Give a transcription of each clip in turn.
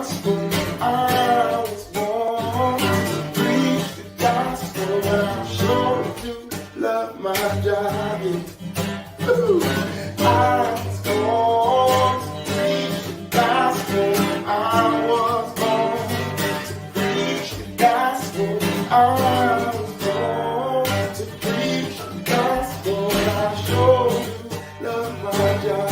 gospel. I was born to preach the gospel, and I sure do love my job. Yeah. Ooh. I was born to preach the gospel. I was born to preach the gospel. I was born to preach the gospel, and I sure do love my job.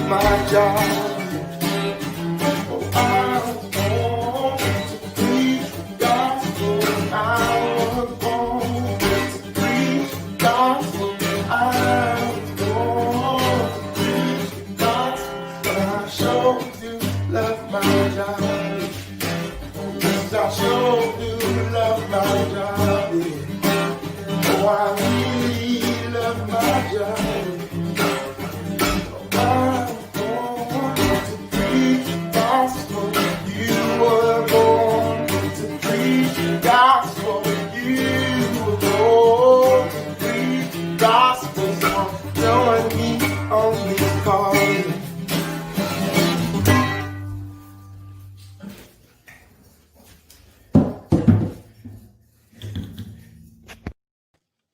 My job. Oh, I was born to preach the gospel. I was born to preach the gospel. I was born to preach the gospel. And I sure do love my job. Yes, I sure do love my job. Yeah. Oh, I really love my job.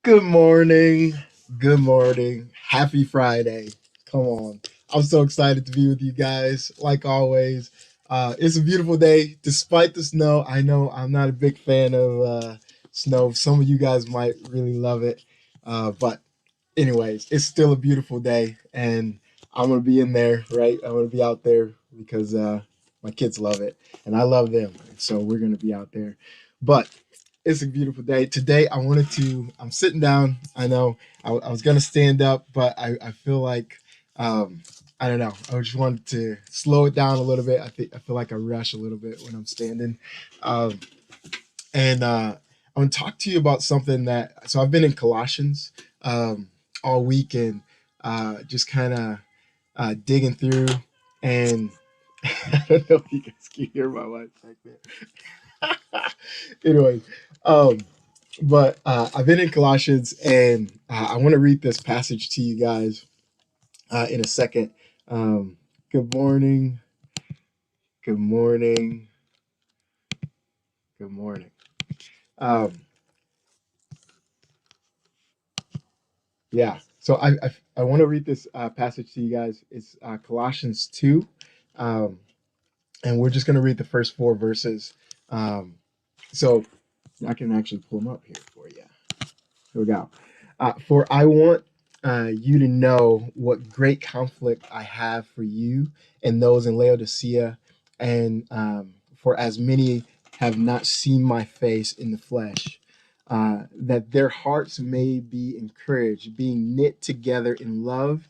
Good morning. Good morning. Happy Friday. Come on. I'm so excited to be with you guys, like always. It's a beautiful day, despite the snow. I know I'm not a big fan of snow. Some of you guys might really love it. But anyways, it's still a beautiful day, and I'm going to be in there, right? I'm going to be out there because my kids love it, and I love them. So we're going to be out there. But it's a beautiful day. Today, I'm sitting down. I know I was going to stand up, but I feel like, I don't know. I just wanted to slow it down a little bit. I feel like I rush a little bit when I'm standing. And I want to talk to you about something so I've been in Colossians all week and just kind of digging through. And I don't know if you guys can hear my wife back there. Anyways, but I've been in Colossians, and I want to read this passage to you guys in a second. Good morning. Good morning. Good morning. Yeah. So I want to read this passage to you guys. It's Colossians 2, and we're just going to read the first 4 verses. So I can actually pull them up here for you. Here we go. For I want you to know what great conflict I have for you and those in Laodicea, and for as many have not seen my face in the flesh, that their hearts may be encouraged, being knit together in love,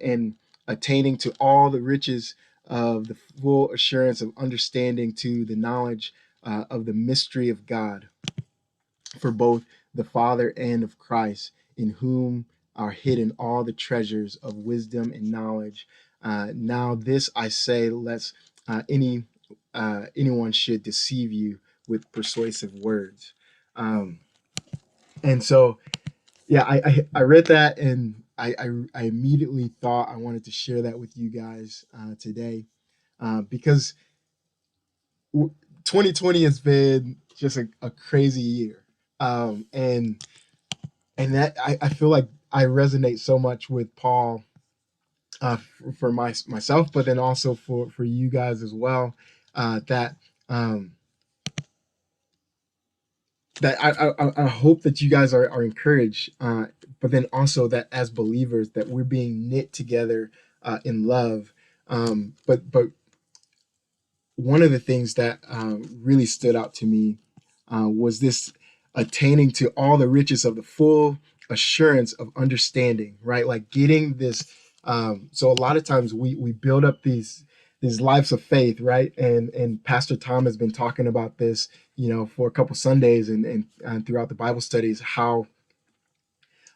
and attaining to all the riches of the full assurance of understanding, to the knowledge of the mystery of God, for both the Father and of Christ, in whom are hidden all the treasures of wisdom and knowledge. Now this I say, lest anyone should deceive you with persuasive words. And so, yeah, I read that, and I immediately thought I wanted to share that with you guys today, because 2020 has been just a crazy year. And that I feel like I resonate so much with Paul, for myself, but then also for you guys as well, that that I hope that you guys are encouraged, but then also that as believers that we're being knit together in love. But one of the things that really stood out to me was this attaining to all the riches of the full assurance of understanding, right? Like getting this So a lot of times we build up these lives of faith, right? And Pastor Tom has been talking about this, for a couple Sundays and throughout the Bible studies, how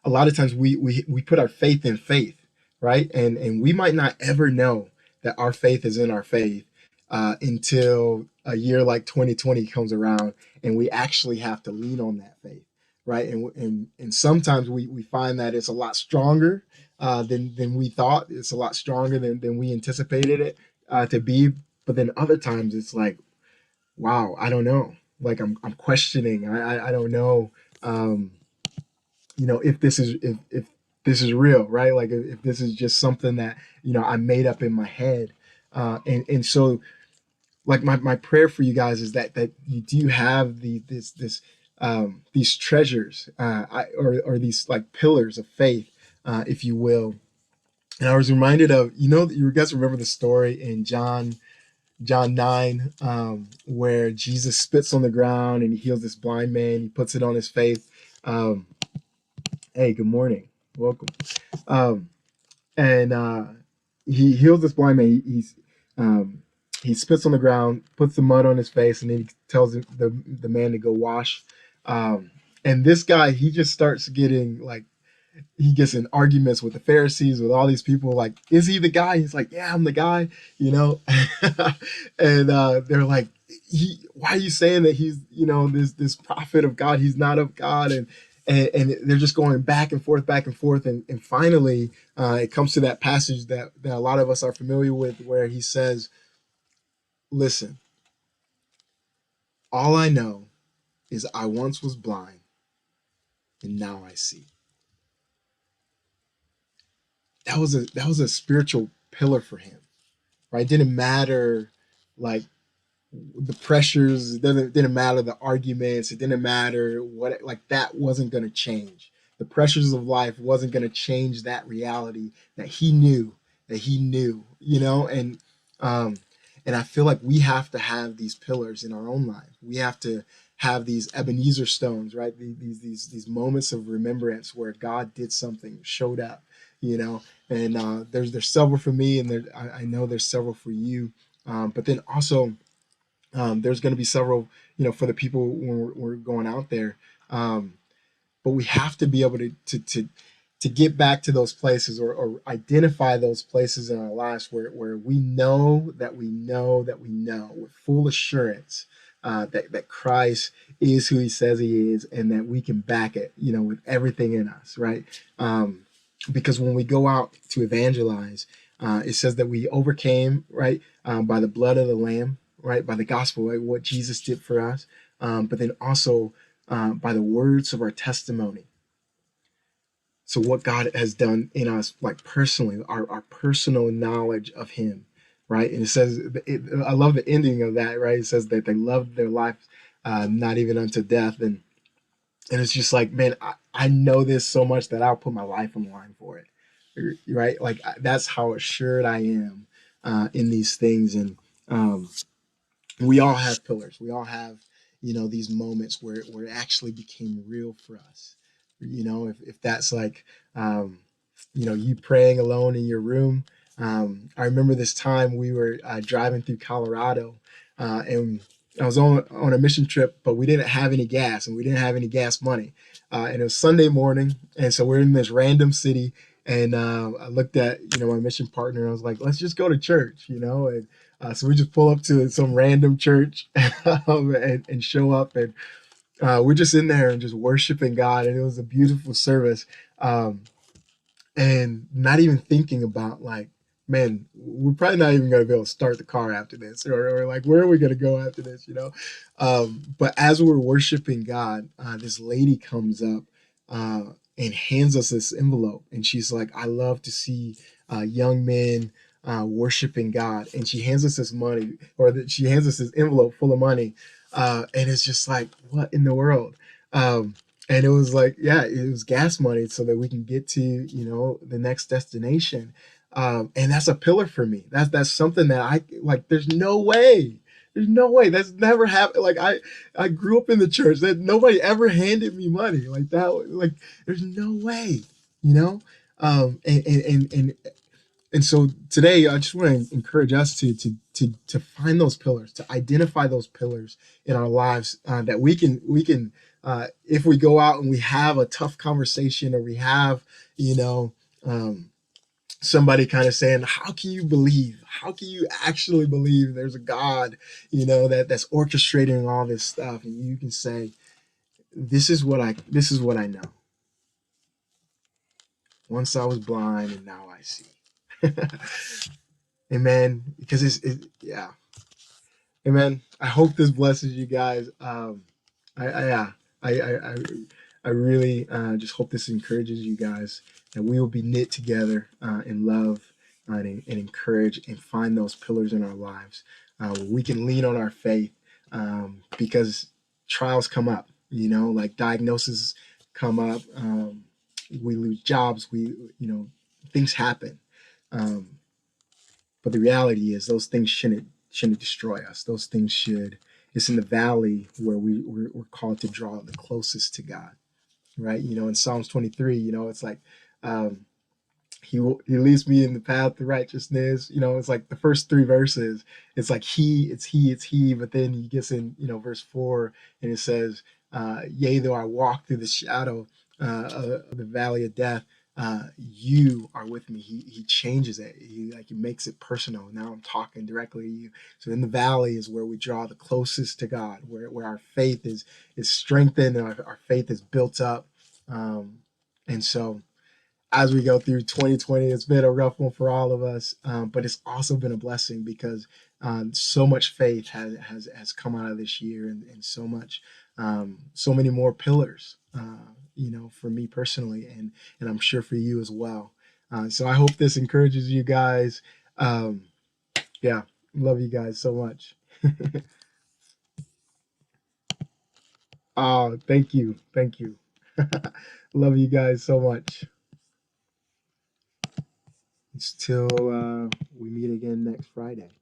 a lot of times we put our faith in faith, right? And we might not ever know that our faith is in our faith until a year like 2020 comes around, and we actually have to lean on that faith, right? And sometimes we find that it's a lot stronger than we thought. It's a lot stronger than we anticipated it to be. But then other times it's like, wow, I don't know. Like I'm questioning. I don't know. If if this is real, right? Like if this is just something that I made up in my head. And so, like, my prayer for you guys is that you do have these treasures, or these like pillars of faith, if you will. And I was reminded of, you guys remember the story in John 9, where Jesus spits on the ground and he heals this blind man. He puts it on his face. Um, hey, good morning. Welcome. Um, and he heals this blind man. Um, he spits on the ground, puts the mud on his face, and then he tells the man to go wash. And this guy, he just starts getting like, he gets in arguments with the Pharisees, with all these people. Like, is he the guy? He's like, yeah, I'm the guy, and they're like, why are you saying that he's, this prophet of God? He's not of God. And they're just going back and forth. And finally, it comes to that passage that a lot of us are familiar with, where he says, listen, all I know is I once was blind and now I see. That was a spiritual pillar for him, right? It didn't matter, like, the pressures. It didn't matter the arguments. It didn't matter what, like, that wasn't going to change. The pressures of life wasn't going to change that reality that he knew, um and I feel like we have to have these pillars in our own life. We have to have these Ebenezer stones, right? These moments of remembrance where God did something, showed up, and there's several for me, and I know there's several for you. But then also, there's going to be several, for the people when we're going out there. But we have to be able to get back to those places, or identify those places in our lives where we know that we know that we know with full assurance that Christ is who he says he is, and that we can back it, with everything in us, right? Because when we go out to evangelize, it says that we overcame, right, by the blood of the Lamb, right, by the gospel, right, what Jesus did for us, but then also by the words of our testimony. So what God has done in us, like personally, our personal knowledge of him, right? And it says, I love the ending of that, right? It says that they loved their life, not even unto death. And it's just like, man, I know this so much that I'll put my life on the line for it, right? Like, that's how assured I am in these things. And we all have pillars. We all have, these moments where it actually became real for us. If that's like, you praying alone in your room. I remember this time we were driving through Colorado, and I was on a mission trip, but we didn't have any gas, and we didn't have any gas money. And it was Sunday morning, and so we're in this random city. And I looked at, my mission partner, and I was like, let's just go to church, and so we just pull up to some random church and show up, and we're just in there and just worshiping God, and it was a beautiful service. And not even thinking about, like, man, we're probably not even going to be able to start the car after this, or like, where are we going to go after this. But as we're worshiping God, this lady comes up and hands us this envelope, and she's like, I love to see young men worshiping God. And she hands us this money, she hands us this envelope full of money, and it's just like, what in the world? And it was like, yeah, it was gas money so that we can get to, the next destination. And that's a pillar for me. That's something that I like. There's no way. There's no way. That's never happened. Like, I grew up in the church. That nobody ever handed me money like that. Like, there's no way, you know. And And so today, I just want to encourage us to find those pillars, to identify those pillars in our lives, that we can if we go out and we have a tough conversation, or we have, you know, um, somebody kind of saying, "How can you believe? How can you actually believe there's a God, that's orchestrating all this stuff?" And you can say, "This is what I know. Once I was blind, and now I see." Amen. Because yeah. Amen. I hope this blesses you guys. Yeah, I I really just hope this encourages you guys, that we will be knit together in love, and encourage and find those pillars in our lives, where we can lean on our faith, because trials come up. Like diagnoses come up. We lose jobs. Things happen. Um, but the reality is, those things shouldn't destroy us. Those things should. It's in the valley where we're called to draw the closest to God, right? In Psalms 23, it's like, um, he leads me in the path of righteousness. It's like the first three verses. It's like it's he. But then he gets in, verse 4, and it says, "Yea, though I walk through the shadow of the valley of death, you are with me." He changes it. He makes it personal. Now I'm talking directly to you. So in the valley is where we draw the closest to God, where our faith is strengthened, and our faith is built up. And so, as we go through 2020, it's been a rough one for all of us, but it's also been a blessing, because so much faith has come out of this year, and so many more pillars, for me personally, and I'm sure for you as well. So I hope this encourages you guys. Um, yeah, love you guys so much. Oh, thank you. Love you guys so much. Until we meet again next Friday.